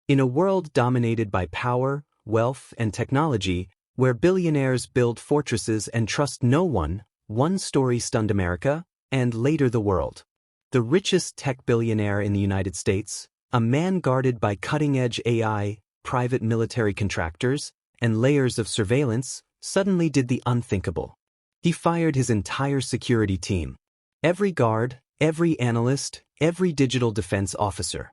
In a world dominated by power, wealth, and technology, where billionaires build fortresses and trust no one, one story stunned America, and later the world. The richest tech billionaire in the United States, a man guarded by cutting-edge AI, private military contractors, and layers of surveillance, suddenly did the unthinkable. He fired his entire security team. Every guard, every analyst, every digital defense officer.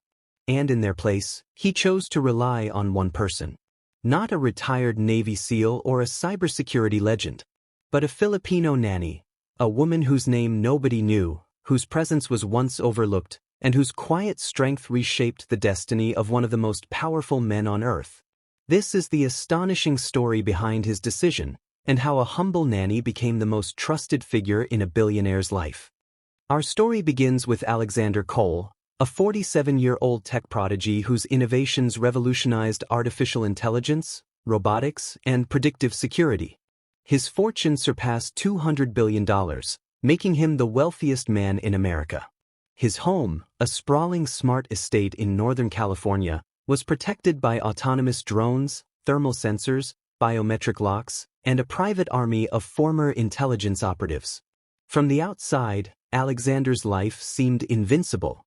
And in their place, he chose to rely on one person. Not a retired Navy SEAL or a cybersecurity legend, but a Filipino nanny, a woman whose name nobody knew, whose presence was once overlooked, and whose quiet strength reshaped the destiny of one of the most powerful men on earth. This is the astonishing story behind his decision, and how a humble nanny became the most trusted figure in a billionaire's life. Our story begins with Alexander Cole, a 47-year-old tech prodigy whose innovations revolutionized artificial intelligence, robotics, and predictive security. His fortune surpassed $200 billion, making him the wealthiest man in America. His home, a sprawling smart estate in Northern California, was protected by autonomous drones, thermal sensors, biometric locks, and a private army of former intelligence operatives. From the outside, Alexander's life seemed invincible.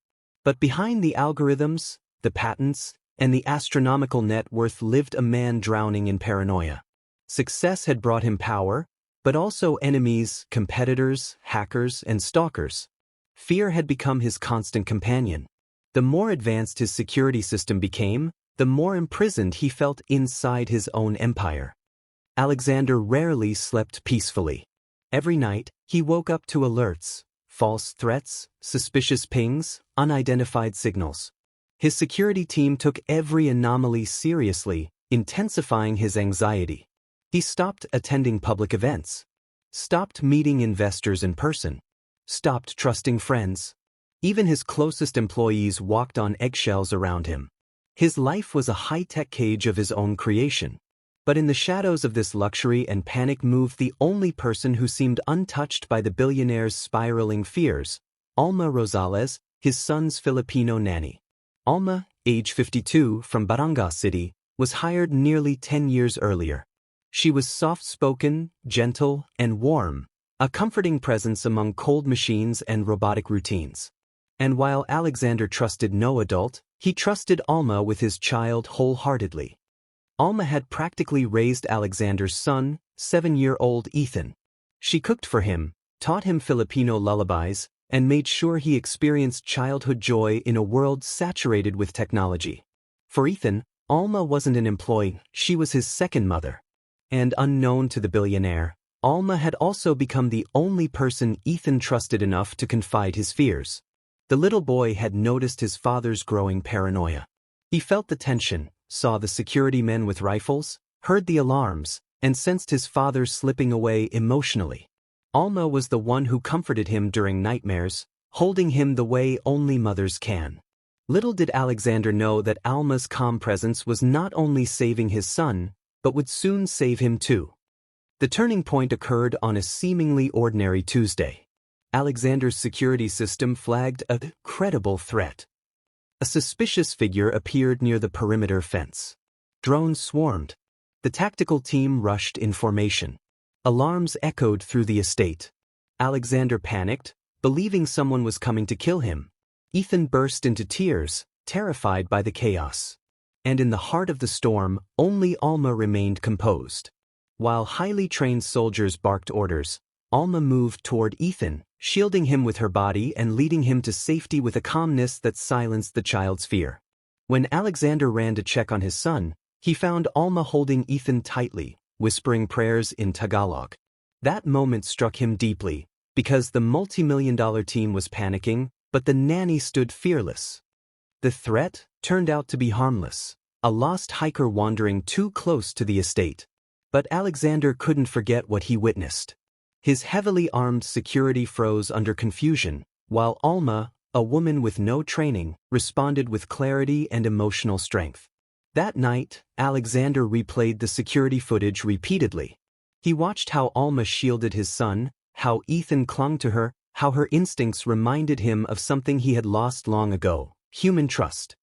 But behind the algorithms, the patents, and the astronomical net worth lived a man drowning in paranoia. Success had brought him power, but also enemies, competitors, hackers, and stalkers. Fear had become his constant companion. The more advanced his security system became, the more imprisoned he felt inside his own empire. Alexander rarely slept peacefully. Every night, he woke up to alerts, false threats, suspicious pings, unidentified signals. His security team took every anomaly seriously, intensifying his anxiety. He stopped attending public events, stopped meeting investors in person, stopped trusting friends. Even his closest employees walked on eggshells around him. His life was a high-tech cage of his own creation. But in the shadows of this luxury and panic moved the only person who seemed untouched by the billionaire's spiraling fears, Alma Rosales, his son's Filipino nanny. Alma, age 52, from Batangas City, was hired nearly 10 years earlier. She was soft-spoken, gentle, and warm, a comforting presence among cold machines and robotic routines. And while Alexander trusted no adult, he trusted Alma with his child wholeheartedly. Alma had practically raised Alexander's son, 7-year-old Ethan. She cooked for him, taught him Filipino lullabies, and made sure he experienced childhood joy in a world saturated with technology. For Ethan, Alma wasn't an employee, she was his second mother. And unknown to the billionaire, Alma had also become the only person Ethan trusted enough to confide his fears. The little boy had noticed his father's growing paranoia. He felt the tension, saw the security men with rifles, heard the alarms, and sensed his father slipping away emotionally. Alma was the one who comforted him during nightmares, holding him the way only mothers can. Little did Alexander know that Alma's calm presence was not only saving his son, but would soon save him too. The turning point occurred on a seemingly ordinary Tuesday. Alexander's security system flagged a credible threat. A suspicious figure appeared near the perimeter fence. Drones swarmed. The tactical team rushed in formation. Alarms echoed through the estate. Alexander panicked, believing someone was coming to kill him. Ethan burst into tears, terrified by the chaos. And in the heart of the storm, only Alma remained composed. While highly trained soldiers barked orders, Alma moved toward Ethan, shielding him with her body and leading him to safety with a calmness that silenced the child's fear. When Alexander ran to check on his son, he found Alma holding Ethan tightly, whispering prayers in Tagalog. That moment struck him deeply, because the multi-million-dollar team was panicking, but the nanny stood fearless. The threat turned out to be harmless, a lost hiker wandering too close to the estate. But Alexander couldn't forget what he witnessed. His heavily armed security froze under confusion, while Alma, a woman with no training, responded with clarity and emotional strength. That night, Alexander replayed the security footage repeatedly. He watched how Alma shielded his son, how Ethan clung to her, how her instincts reminded him of something he had lost long ago: human trust.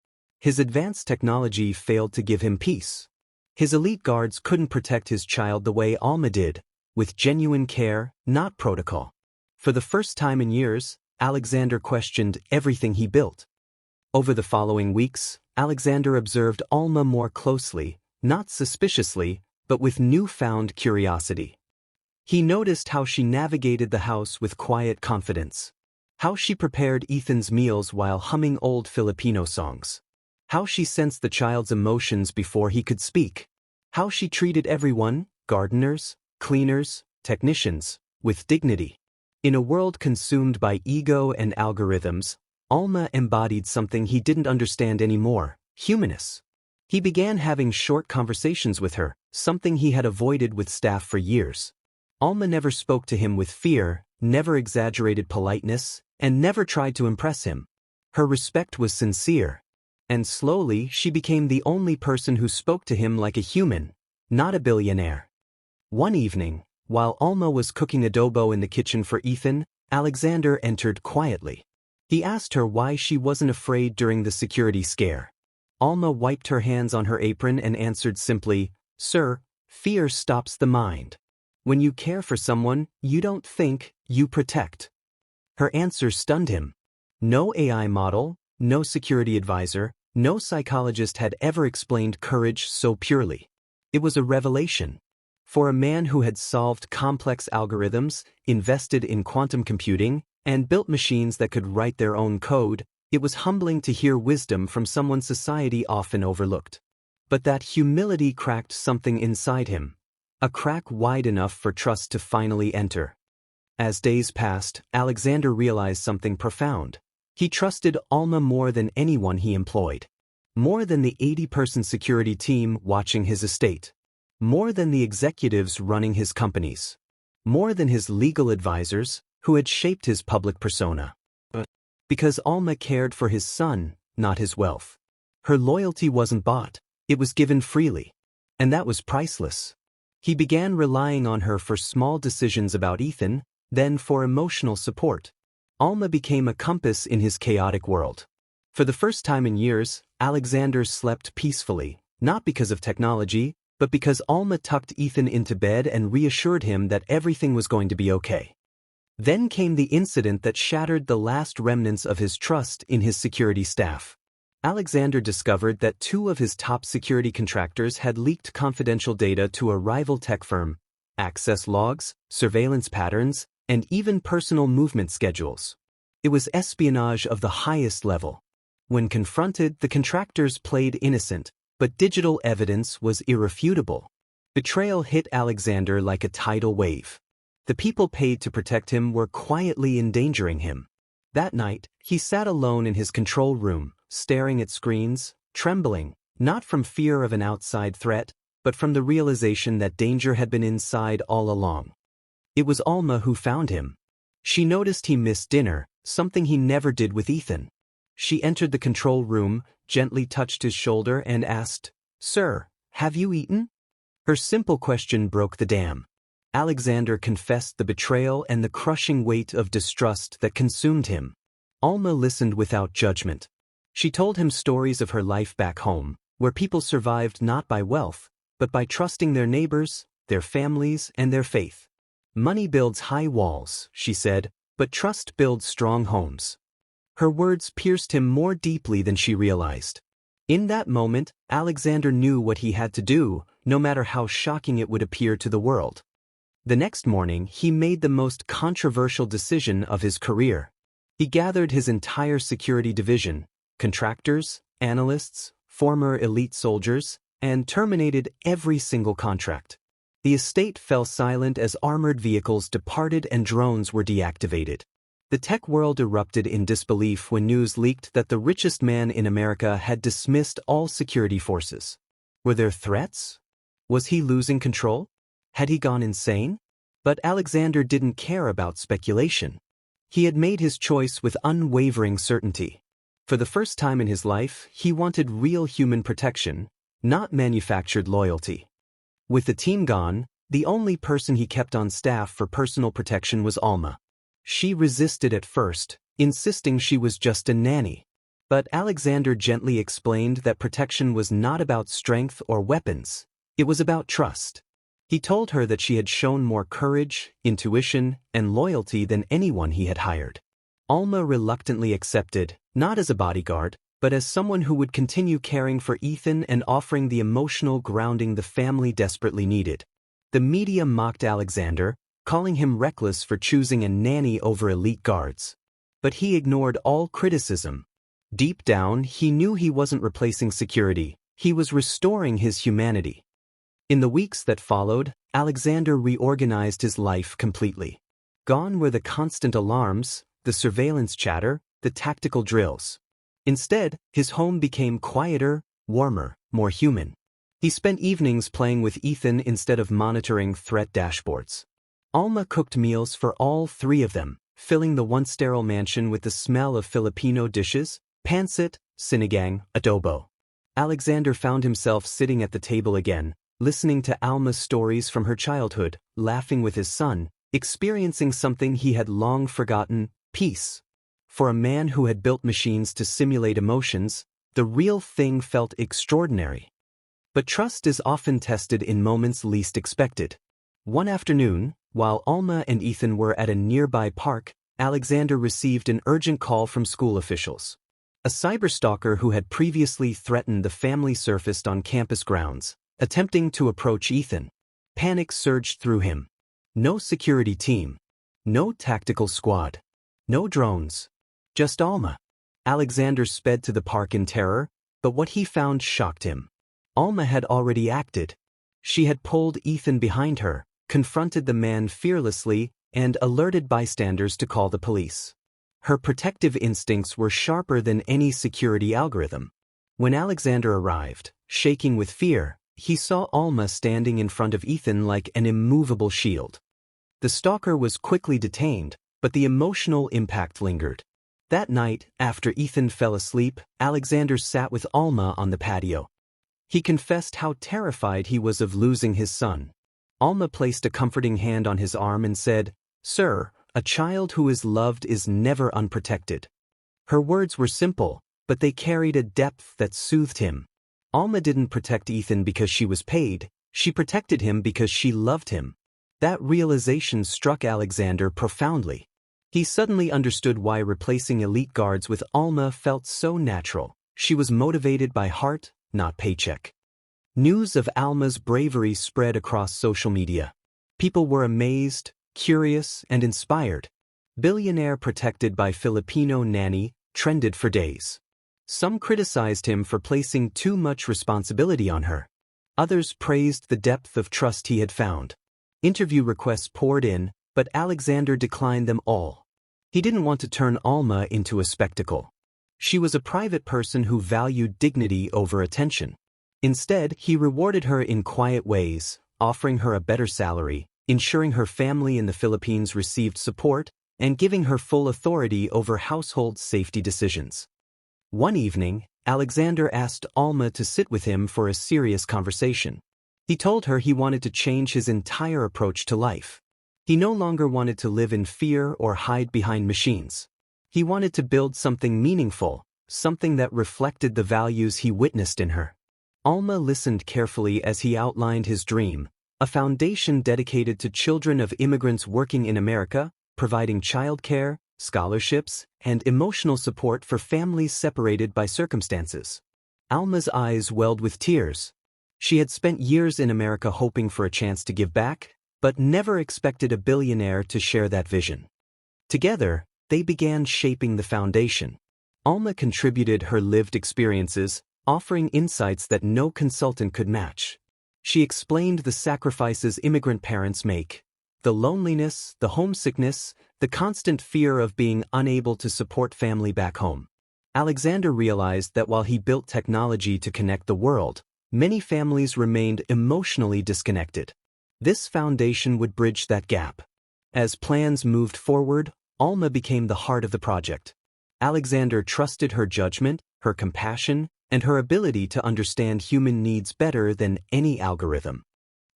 His advanced technology failed to give him peace. His elite guards couldn't protect his child the way Alma did, with genuine care, not protocol. For the first time in years, Alexander questioned everything he built. Over the following weeks, Alexander observed Alma more closely, not suspiciously, but with newfound curiosity. He noticed how she navigated the house with quiet confidence. How she prepared Ethan's meals while humming old Filipino songs. How she sensed the child's emotions before he could speak. How she treated everyone, gardeners, cleaners, technicians, with dignity. In a world consumed by ego and algorithms, Alma embodied something he didn't understand anymore: humanness. He began having short conversations with her, something he had avoided with staff for years. Alma never spoke to him with fear, never exaggerated politeness, and never tried to impress him. Her respect was sincere. And slowly she became the only person who spoke to him like a human, not a billionaire. One evening, while Alma was cooking adobo in the kitchen for Ethan, Alexander entered quietly. He asked her why she wasn't afraid during the security scare. Alma wiped her hands on her apron and answered simply, "Sir, fear stops the mind. When you care for someone, you don't think, you protect." Her answer stunned him. No AI model, no security advisor, no psychologist had ever explained courage so purely. It was a revelation. For a man who had solved complex algorithms, invested in quantum computing, and built machines that could write their own code, it was humbling to hear wisdom from someone society often overlooked. But that humility cracked something inside him. A crack wide enough for trust to finally enter. As days passed, Alexander realized something profound. He trusted Alma more than anyone he employed. More than the 80-person security team watching his estate. More than the executives running his companies. More than his legal advisors, who had shaped his public persona. Because Alma cared for his son, not his wealth. Her loyalty wasn't bought, it was given freely. And that was priceless. He began relying on her for small decisions about Ethan, then for emotional support. Alma became a compass in his chaotic world. For the first time in years, Alexander slept peacefully, not because of technology, but because Alma tucked Ethan into bed and reassured him that everything was going to be okay. Then came the incident that shattered the last remnants of his trust in his security staff. Alexander discovered that 2 of his top security contractors had leaked confidential data to a rival tech firm: access logs, surveillance patterns, and even personal movement schedules. It was espionage of the highest level. When confronted, the contractors played innocent, but digital evidence was irrefutable. Betrayal hit Alexander like a tidal wave. The people paid to protect him were quietly endangering him. That night, he sat alone in his control room, staring at screens, trembling, not from fear of an outside threat, but from the realization that danger had been inside all along. It was Alma who found him. She noticed he missed dinner, something he never did with Ethan. She entered the control room, gently touched his shoulder and asked, "Sir, have you eaten?" Her simple question broke the dam. Alexander confessed the betrayal and the crushing weight of distrust that consumed him. Alma listened without judgment. She told him stories of her life back home, where people survived not by wealth, but by trusting their neighbors, their families, and their faith. "Money builds high walls," she said, "but trust builds strong homes." Her words pierced him more deeply than she realized. In that moment, Alexander knew what he had to do, no matter how shocking it would appear to the world. The next morning, he made the most controversial decision of his career. He gathered his entire security division, contractors, analysts, former elite soldiers, and terminated every single contract. The estate fell silent as armored vehicles departed and drones were deactivated. The tech world erupted in disbelief when news leaked that the richest man in America had dismissed all security forces. Were there threats? Was he losing control? Had he gone insane? But Alexander didn't care about speculation. He had made his choice with unwavering certainty. For the first time in his life, he wanted real human protection, not manufactured loyalty. With the team gone, the only person he kept on staff for personal protection was Alma. She resisted at first, insisting she was just a nanny. But Alexander gently explained that protection was not about strength or weapons. It was about trust. He told her that she had shown more courage, intuition, and loyalty than anyone he had hired. Alma reluctantly accepted, not as a bodyguard, but as someone who would continue caring for Ethan and offering the emotional grounding the family desperately needed. The media mocked Alexander, calling him reckless for choosing a nanny over elite guards. But he ignored all criticism. Deep down, he knew he wasn't replacing security, he was restoring his humanity. In the weeks that followed, Alexander reorganized his life completely. Gone were the constant alarms, the surveillance chatter, the tactical drills. Instead, his home became quieter, warmer, more human. He spent evenings playing with Ethan instead of monitoring threat dashboards. Alma cooked meals for all three of them, filling the once sterile mansion with the smell of Filipino dishes, pancit, sinigang, adobo. Alexander found himself sitting at the table again, listening to Alma's stories from her childhood, laughing with his son, experiencing something he had long forgotten, peace. For a man who had built machines to simulate emotions, the real thing felt extraordinary. But trust is often tested in moments least expected. One afternoon, while Alma and Ethan were at a nearby park, Alexander received an urgent call from school officials. A cyberstalker who had previously threatened the family surfaced on campus grounds, attempting to approach Ethan. Panic surged through him. No security team. No tactical squad. No drones. Just Alma. Alexander sped to the park in terror, but what he found shocked him. Alma had already acted. She had pulled Ethan behind her, confronted the man fearlessly, and alerted bystanders to call the police. Her protective instincts were sharper than any security algorithm. When Alexander arrived, shaking with fear, he saw Alma standing in front of Ethan like an immovable shield. The stalker was quickly detained, but the emotional impact lingered. That night, after Ethan fell asleep, Alexander sat with Alma on the patio. He confessed how terrified he was of losing his son. Alma placed a comforting hand on his arm and said, "Sir, a child who is loved is never unprotected." Her words were simple, but they carried a depth that soothed him. Alma didn't protect Ethan because she was paid, she protected him because she loved him. That realization struck Alexander profoundly. He suddenly understood why replacing elite guards with Alma felt so natural. She was motivated by heart, not paycheck. News of Alma's bravery spread across social media. People were amazed, curious, and inspired. Billionaire protected by Filipino Nanny trended for days. Some criticized him for placing too much responsibility on her. Others praised the depth of trust he had found. Interview requests poured in, but Alexander declined them all. He didn't want to turn Alma into a spectacle. She was a private person who valued dignity over attention. Instead, he rewarded her in quiet ways, offering her a better salary, ensuring her family in the Philippines received support, and giving her full authority over household safety decisions. One evening, Alexander asked Alma to sit with him for a serious conversation. He told her he wanted to change his entire approach to life. He no longer wanted to live in fear or hide behind machines. He wanted to build something meaningful, something that reflected the values he witnessed in her. Alma listened carefully as he outlined his dream, a foundation dedicated to children of immigrants working in America, providing childcare, scholarships, and emotional support for families separated by circumstances. Alma's eyes welled with tears. She had spent years in America hoping for a chance to give back, but never expected a billionaire to share that vision. Together, they began shaping the foundation. Alma contributed her lived experiences, offering insights that no consultant could match. She explained the sacrifices immigrant parents make, the loneliness, the homesickness, the constant fear of being unable to support family back home. Alexander realized that while he built technology to connect the world, many families remained emotionally disconnected. This foundation would bridge that gap. As plans moved forward, Alma became the heart of the project. Alexander trusted her judgment, her compassion, and her ability to understand human needs better than any algorithm.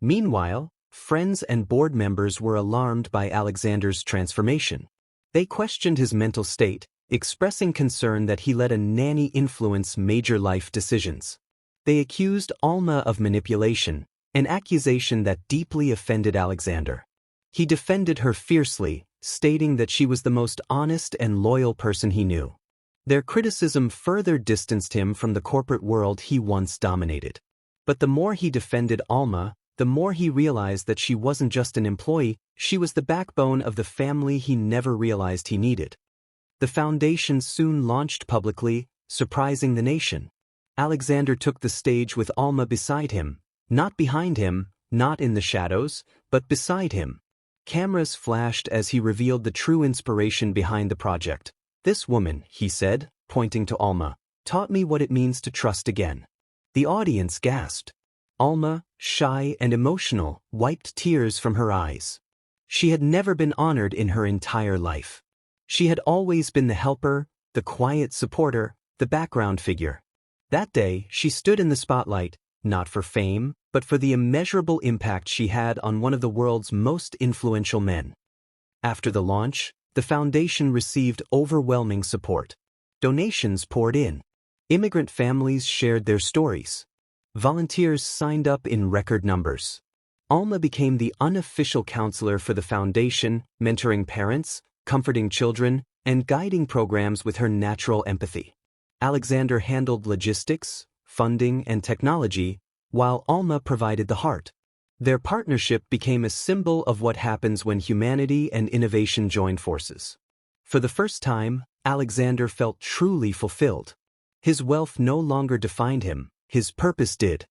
Meanwhile, friends and board members were alarmed by Alexander's transformation. They questioned his mental state, expressing concern that he let a nanny influence major life decisions. They accused Alma of manipulation, an accusation that deeply offended Alexander. He defended her fiercely, stating that she was the most honest and loyal person he knew. Their criticism further distanced him from the corporate world he once dominated. But the more he defended Alma, the more he realized that she wasn't just an employee, she was the backbone of the family he never realized he needed. The foundation soon launched publicly, surprising the nation. Alexander took the stage with Alma beside him, not behind him, not in the shadows, but beside him. Cameras flashed as he revealed the true inspiration behind the project. "This woman," he said, pointing to Alma, "taught me what it means to trust again." The audience gasped. Alma, shy and emotional, wiped tears from her eyes. She had never been honored in her entire life. She had always been the helper, the quiet supporter, the background figure. That day, she stood in the spotlight, not for fame, but for the immeasurable impact she had on one of the world's most influential men. After the launch, the foundation received overwhelming support. Donations poured in. Immigrant families shared their stories. Volunteers signed up in record numbers. Alma became the unofficial counselor for the foundation, mentoring parents, comforting children, and guiding programs with her natural empathy. Alexander handled logistics, funding, and technology, while Alma provided the heart. Their partnership became a symbol of what happens when humanity and innovation join forces. For the first time, Alexander felt truly fulfilled. His wealth no longer defined him, his purpose did.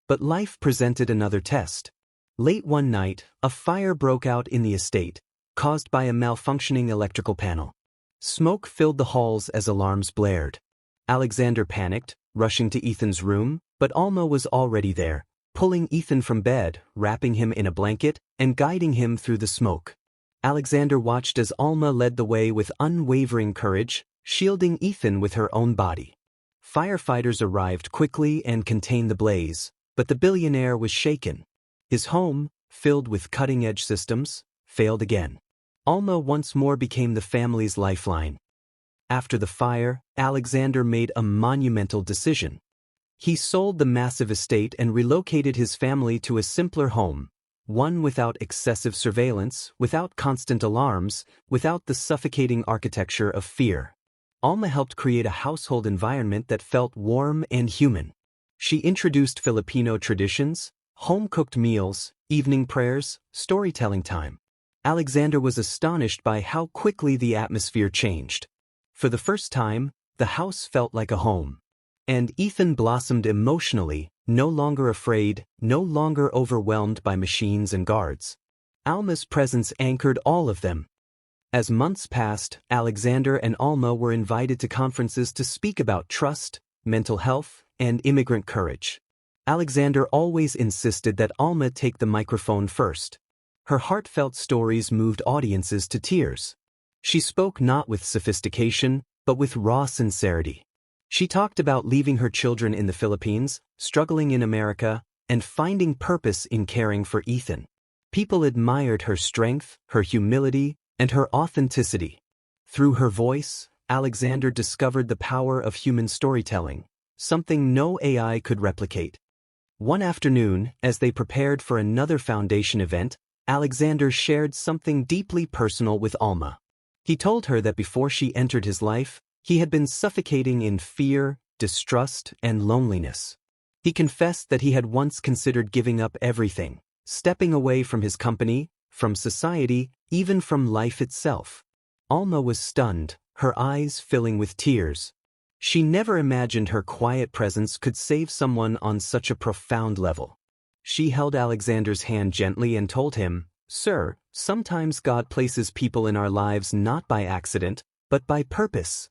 But life presented another test. Late one night, a fire broke out in the estate, caused by a malfunctioning electrical panel. Smoke filled the halls as alarms blared. Alexander panicked, rushing to Ethan's room, but Alma was already there, pulling Ethan from bed, wrapping him in a blanket, and guiding him through the smoke. Alexander watched as Alma led the way with unwavering courage, shielding Ethan with her own body. Firefighters arrived quickly and contained the blaze, but the billionaire was shaken. His home, filled with cutting-edge systems, failed again. Alma once more became the family's lifeline. After the fire, Alexander made a monumental decision. He sold the massive estate and relocated his family to a simpler home, one without excessive surveillance, without constant alarms, without the suffocating architecture of fear. Alma helped create a household environment that felt warm and human. She introduced Filipino traditions, home-cooked meals, evening prayers, storytelling time. Alexander was astonished by how quickly the atmosphere changed. For the first time, the house felt like a home. And Ethan blossomed emotionally, no longer afraid, no longer overwhelmed by machines and guards. Alma's presence anchored all of them. As months passed, Alexander and Alma were invited to conferences to speak about trust, mental health, and immigrant courage. Alexander always insisted that Alma take the microphone first. Her heartfelt stories moved audiences to tears. She spoke not with sophistication, but with raw sincerity. She talked about leaving her children in the Philippines, struggling in America, and finding purpose in caring for Ethan. People admired her strength, her humility, and her authenticity. Through her voice, Alexander discovered the power of human storytelling, something no AI could replicate. One afternoon, as they prepared for another foundation event, Alexander shared something deeply personal with Alma. He told her that before she entered his life, he had been suffocating in fear, distrust, and loneliness. He confessed that he had once considered giving up everything, stepping away from his company, from society, even from life itself. Alma was stunned, her eyes filling with tears. She never imagined her quiet presence could save someone on such a profound level. She held Alexander's hand gently and told him, "Sir, sometimes God places people in our lives not by accident, but by purpose."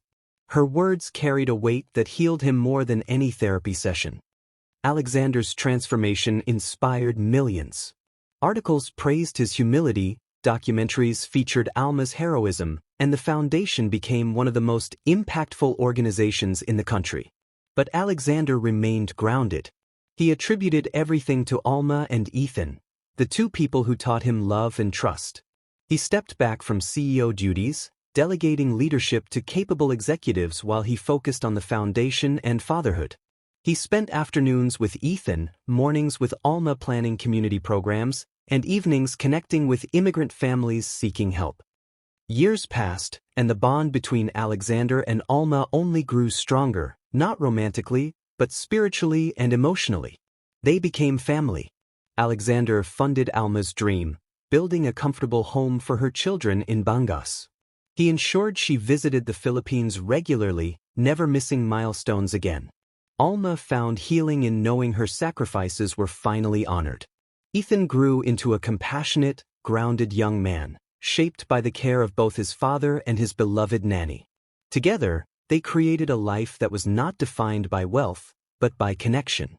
Her words carried a weight that healed him more than any therapy session. Alexander's transformation inspired millions. Articles praised his humility, documentaries featured Alma's heroism, and the foundation became one of the most impactful organizations in the country. But Alexander remained grounded. He attributed everything to Alma and Ethan, the two people who taught him love and trust. He stepped back from CEO duties, delegating leadership to capable executives while he focused on the foundation and fatherhood. He spent afternoons with Ethan, mornings with Alma planning community programs, and evenings connecting with immigrant families seeking help. Years passed, and the bond between Alexander and Alma only grew stronger, not romantically, but spiritually and emotionally. They became family. Alexander funded Alma's dream, building a comfortable home for her children in Batangas. He ensured she visited the Philippines regularly, never missing milestones again. Alma found healing in knowing her sacrifices were finally honored. Ethan grew into a compassionate, grounded young man, shaped by the care of both his father and his beloved nanny. Together, they created a life that was not defined by wealth, but by connection.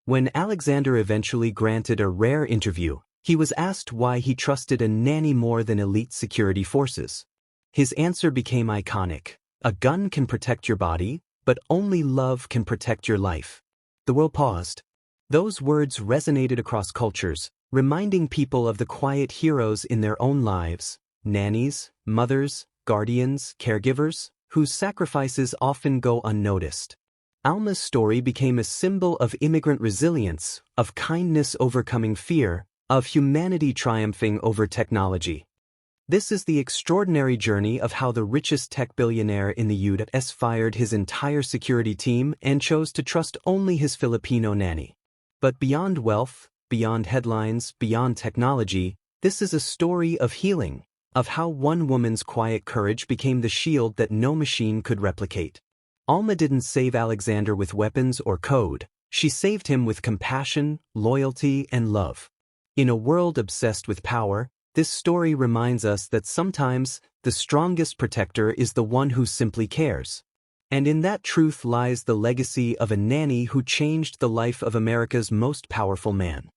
When Alexander eventually granted a rare interview, he was asked why he trusted a nanny more than elite security forces. His answer became iconic: "A gun can protect your body, but only love can protect your life." The world paused. Those words resonated across cultures, reminding people of the quiet heroes in their own lives, nannies, mothers, guardians, caregivers, whose sacrifices often go unnoticed. Alma's story became a symbol of immigrant resilience, of kindness overcoming fear, of humanity triumphing over technology. This is the extraordinary journey of how the richest tech billionaire in the U.S. fired his entire security team and chose to trust only his Filipino nanny. But beyond wealth, beyond headlines, beyond technology, this is a story of healing, of how one woman's quiet courage became the shield that no machine could replicate. Alma didn't save Alexander with weapons or code, she saved him with compassion, loyalty, and love. In a world obsessed with power, this story reminds us that sometimes the strongest protector is the one who simply cares. And in that truth lies the legacy of a nanny who changed the life of America's most powerful man.